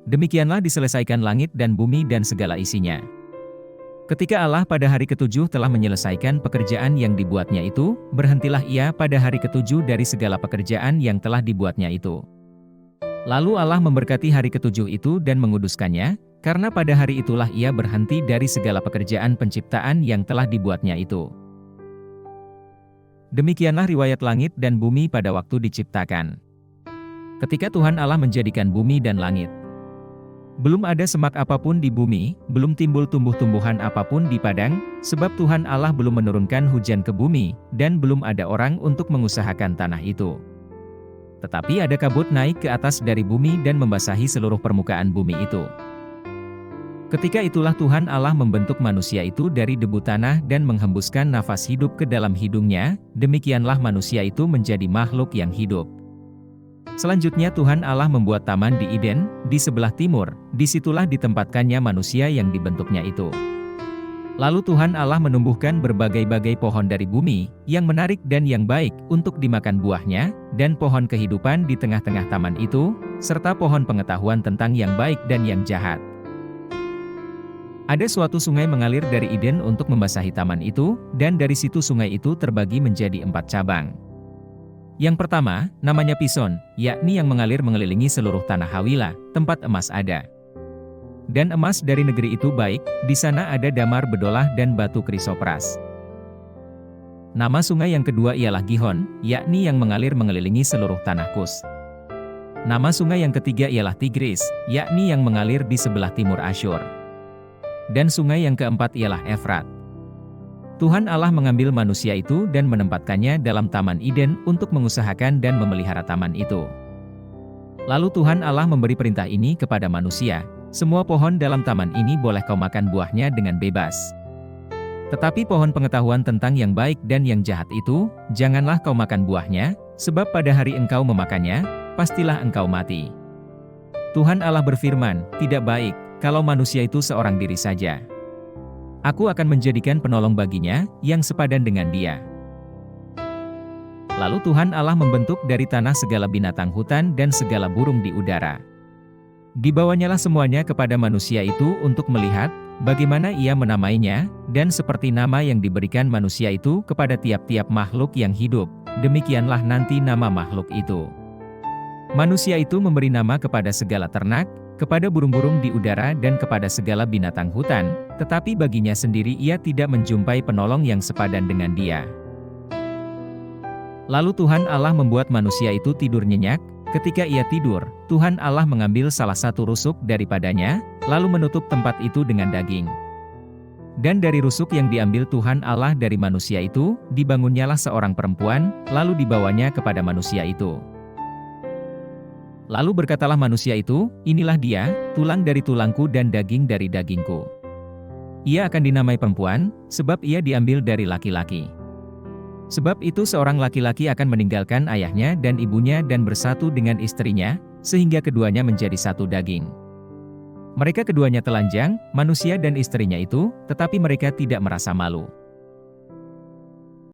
Demikianlah diselesaikan langit dan bumi dan segala isinya. Ketika Allah pada hari ketujuh telah menyelesaikan pekerjaan yang dibuatnya itu, berhentilah ia pada hari ketujuh dari segala pekerjaan yang telah dibuatnya itu. Lalu Allah memberkati hari ketujuh itu dan menguduskannya, karena pada hari itulah ia berhenti dari segala pekerjaan penciptaan yang telah dibuatnya itu. Demikianlah riwayat langit dan bumi pada waktu diciptakan. Ketika Tuhan Allah menjadikan bumi dan langit, belum ada semak apapun di bumi, belum timbul tumbuh-tumbuhan apapun di padang, sebab Tuhan Allah belum menurunkan hujan ke bumi, dan belum ada orang untuk mengusahakan tanah itu. Tetapi ada kabut naik ke atas dari bumi dan membasahi seluruh permukaan bumi itu. Ketika itulah Tuhan Allah membentuk manusia itu dari debu tanah dan menghembuskan nafas hidup ke dalam hidungnya, demikianlah manusia itu menjadi makhluk yang hidup. Selanjutnya Tuhan Allah membuat taman di Eden, di sebelah timur, disitulah ditempatkannya manusia yang dibentuknya itu. Lalu Tuhan Allah menumbuhkan berbagai-bagai pohon dari bumi, yang menarik dan yang baik untuk dimakan buahnya, dan pohon kehidupan di tengah-tengah taman itu, serta pohon pengetahuan tentang yang baik dan yang jahat. Ada suatu sungai mengalir dari Eden untuk membasahi taman itu, dan dari situ sungai itu terbagi menjadi 4 cabang. Yang pertama, namanya Pison, yakni yang mengalir mengelilingi seluruh tanah Hawilah, tempat emas ada. Dan emas dari negeri itu baik, di sana ada damar bedolah dan batu krisopras. Nama sungai yang kedua ialah Gihon, yakni yang mengalir mengelilingi seluruh tanah Kus. Nama sungai yang ketiga ialah Tigris, yakni yang mengalir di sebelah timur Asyur. Dan sungai yang keempat ialah Efrat. Tuhan Allah mengambil manusia itu dan menempatkannya dalam Taman Eden untuk mengusahakan dan memelihara taman itu. Lalu Tuhan Allah memberi perintah ini kepada manusia, semua pohon dalam taman ini boleh kau makan buahnya dengan bebas. Tetapi pohon pengetahuan tentang yang baik dan yang jahat itu, janganlah kau makan buahnya, sebab pada hari engkau memakannya, pastilah engkau mati. Tuhan Allah berfirman, tidak baik, kalau manusia itu seorang diri saja. Aku akan menjadikan penolong baginya, yang sepadan dengan dia. Lalu Tuhan Allah membentuk dari tanah segala binatang hutan dan segala burung di udara. Dibawanyalah semuanya kepada manusia itu untuk melihat, bagaimana ia menamainya, dan seperti nama yang diberikan manusia itu kepada tiap-tiap makhluk yang hidup, demikianlah nanti nama makhluk itu. Manusia itu memberi nama kepada segala ternak, kepada burung-burung di udara dan kepada segala binatang hutan, tetapi baginya sendiri ia tidak menjumpai penolong yang sepadan dengan dia. Lalu Tuhan Allah membuat manusia itu tidur nyenyak, ketika ia tidur, Tuhan Allah mengambil salah satu rusuk daripadanya, lalu menutup tempat itu dengan daging. Dan dari rusuk yang diambil Tuhan Allah dari manusia itu, dibangunnyalah seorang perempuan, lalu dibawanya kepada manusia itu. Lalu berkatalah manusia itu, inilah dia, tulang dari tulangku dan daging dari dagingku. Ia akan dinamai perempuan, sebab ia diambil dari laki-laki. Sebab itu seorang laki-laki akan meninggalkan ayahnya dan ibunya dan bersatu dengan istrinya, sehingga keduanya menjadi satu daging. Mereka keduanya telanjang, manusia dan istrinya itu, tetapi mereka tidak merasa malu.